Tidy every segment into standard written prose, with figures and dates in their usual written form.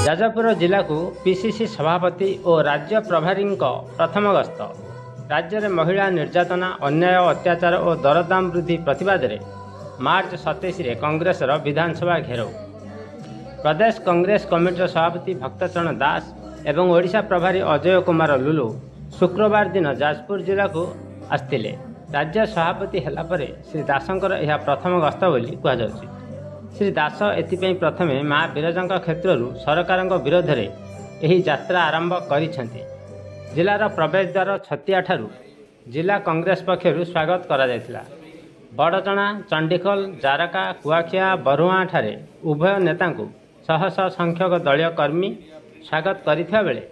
जाजपुर जिला को पीसीसी सभापति और राज्य प्रभारी प्रथम गस्त। राज्य में महिला निर्यातना अन्याय अत्याचार और दरदाम वृद्धि प्रतिवाद में मार्च 27 रे कांग्रेस विधानसभा घेराव। प्रदेश कांग्रेस कमिटीर सभापति भक्तचरण दास एवं ओडिशा प्रभारी अजय कुमार लुलु शुक्रवार दिन जाजपुर जिला को आसते। राज्य सभापति है श्री दासंकर यह प्रथम गस्त बोली कहुच्छी। श्री दास एथिपाई प्रथमे माँ विरजा क्षेत्र सरकार विरोध में यह यात्रा आरंभ करिसेंति। जिलार प्रवेश द्वार छतिया ठारू जिला कांग्रेस पक्षर स्वागत करा जायतिला। बड़चणा चंडीखोल जारका कुआखिया बरुआ ठारे उभय नेता शह शह संख्यक दलीय कर्मी स्वागत करथिबा बेले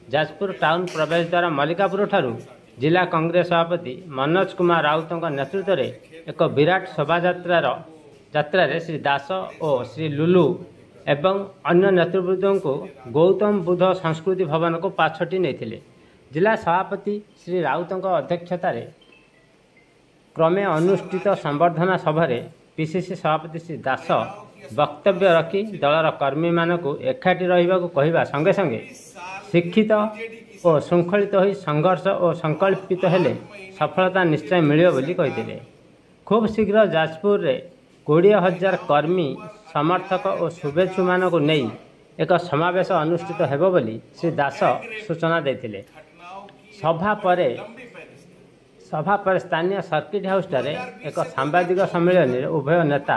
जाजपुर टाउन प्रवेश द्वार मल्लिकापुर ठारू जिला कांग्रेस सभापति मनोज कुमार राउत नेतृत्व में एक विराट शोभा यात्रा श्री दास और श्री लुलु एवं अन्य नेतृवृंद को गौतम बुद्ध संस्कृति भवन को पाछटी नहीं। जिला सभापति श्री राउत अध्यक्षतार क्रमे अनुष्ठित संबर्धना सभा पीसीसी सभापति श्री दास वक्तव्य रखी दलर कर्मी मानक एकाठी रहिबाकु कहिबा संगे संगे शिक्षित और श्रृंखलित हो संघर्ष और संकल्पित हेले सफलता निश्चय मिलियो बोली कहिथिले। खूब शीघ्र जाजपुर रे 20,000 कर्मी समर्थक और शुभेच्छु मानक नहीं एक समावेश अनुष्ठित हेबो बोली श्री दास सूचना देथिले। सभा पर स्थानीय सर्किट हाउस ठारे एक सांबादिक सम्मेलन में उभय नेता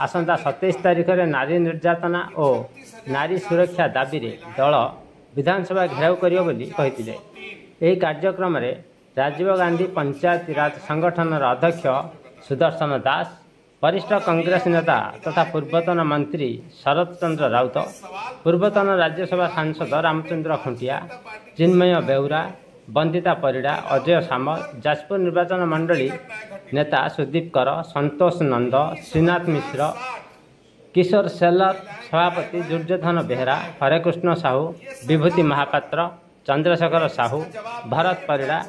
आसंता 27 तारिख में नारी निर्यातना और नारी सुरक्षा दाबी रे दल विधानसभा घेराव करियो बोली कहिथिले। एही कार्यक्रम में राजीव गांधी पंचायती राज संगठन अध्यक्ष सुदर्शन दास, वरिष्ठ कांग्रेस नेता तथा पूर्वतन मंत्री शरद चंद्र राउत, पूर्वतन राज्यसभा सांसद रामचंद्र खुंटिया, चिन्मय बेउरा, बंदिता परिड़ा, अजय सामल, जाजपुर निर्वाचन मंडली नेता सुदीप कर, संतोष नंद, श्रीनाथ मिश्र, किशोर सेलर, सभापति दुर्योधन बेहरा, हरेकृष्ण साहू, विभूति महापात्र, चंद्रशेखर साहू, भरत परिड़ा,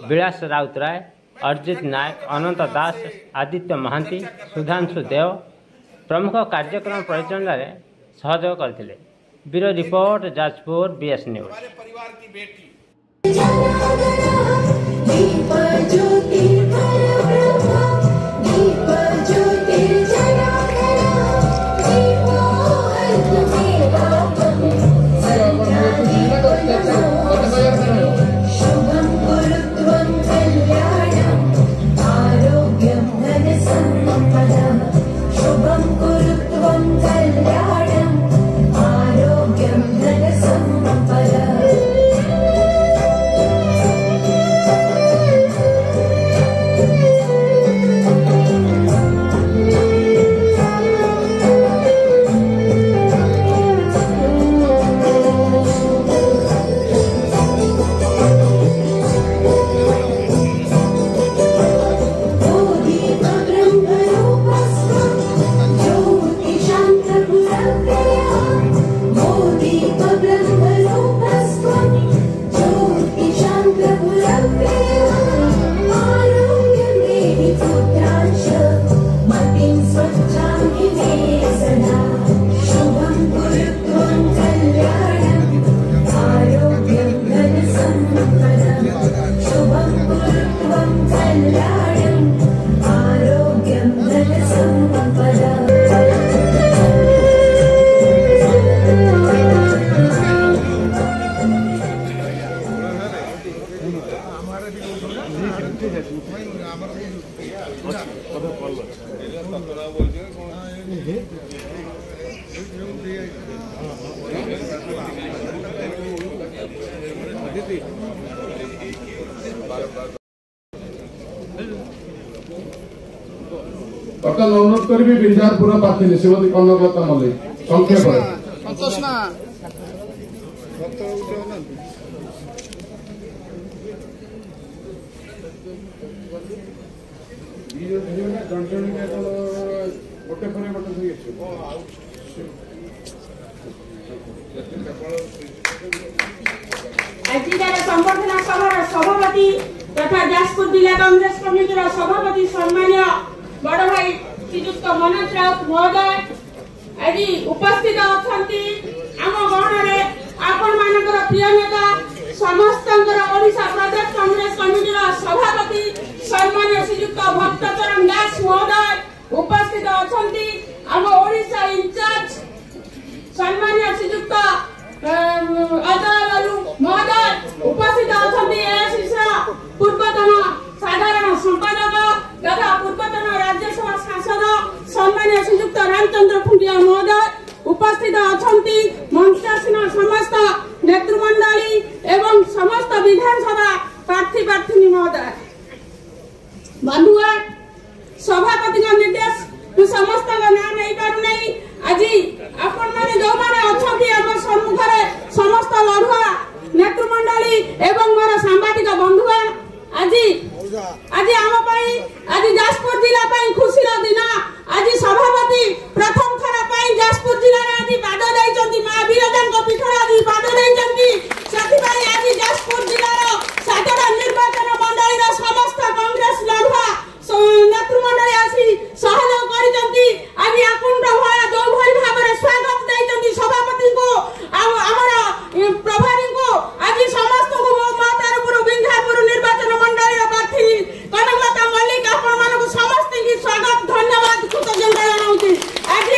विलास राउतराय, अर्जित नायक, अनंत दास, आदित्य महांती, सुधांशु देव प्रमुख कार्यक्रम परिचालन में सहयोग करथिले। Bureau report Jajpur B S. अनुरोध करी बिंजारपुर प्रार्थी श्रीमती कनकलता मल्लिक संक्षेप संबर्धना सभा सभापति तथा जाजपुर जिला कांग्रेस कमिटीर सभापति सम्मान्य बड़ भाई श्रीयुक्त मनोज राउत महोदय आज उपस्थित अच्छा आम गहन मानकर प्रिय नेता समस्त ओडिशा प्रदेश कांग्रेस कमिटी सभापति सम्मान्य श्रीयुक्त भक्तचरण दास महोदय उपस्थित अछंती। आम ओडिशा इंचार्ज सम्मान्य श्रीयुक्त अजय बालू महोदय उपस्थित अछंती। पूर्वतन साधारण संपादक तथा पूर्वतन राज्यसभा सांसद सम्मान्य श्रीयुक्त रामचंद्र खुंटिया महोदय उपस्थित अछंती। मंचासीन समस्त नेतृमंडली एवं समस्त विधानसभा प्रार्थी महोदय बंधुगण सभापति निर्देश समस्त ना नहीं पारु नहीं। आज आपण माने जो माने अछंती हम सम्मुखरे समस्त लड़ुआ नेतृमंडली एवं मोर सांबादिक बंधुगण आज आम आज जाजपुर जिला खुशी दिन। आज सभापति प्रथम थर जाजपुर जिले में आज पाद देइछंती मां विरजा पीठर आज पाद देइछंती। आज जाजपुर जिलार 7टा निर्वाचन मंडली समस्त कांग्रेस लड़ुआ नेतृमंडली आसी सहयोग करिछंती। आज आकुंठ भया जो भली भाबरे स्वागत देइछंती सभापति को आमर प्रभारी को आज समस्त को मो तरफ बिंधापुर निर्वाचन मंडली प्रार्थी कनकलता मल्लिक आपण मानक समस्त की स्वागत धन्यवाद कृतज्ञता जनाउछी। आज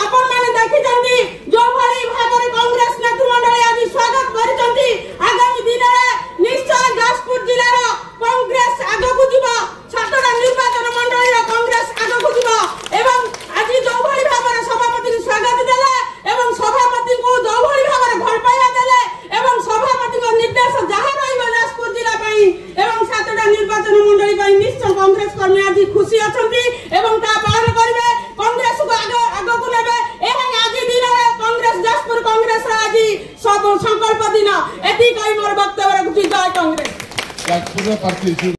आपण माने देखिछंती जो भली भाबरे कांग्रेस नेतृमंडली आज स्वागत करिछंती। आगामी दिन में निश्चय जाजपुर जिलार कांग्रेस आगकु जिवो 7टा निर्वाचन मंडली कांग्रेस आगकु जिवो एवं आज जो भली भाबरे सभापति को स्वागत देले एवं सभापति को जो भली भाबरे भल पाइया देले एवं सभापति को निर्देश जहा रहिबो जाजपुर जिला पई एवं 7टा निर्वाचन मंडली पई निश्चय कांग्रेस कर्मी आज खुशी अछंती एवं ता पालन करिवे कांग्रेस को आगकु नेबे। एवं आज दिन में कांग्रेस जाजपुर कांग्रेस आज सब संकल्प दिन एति कहि मोर वक्तव्य रखुची। जय कांग्रेस। जाजपुर पार्टी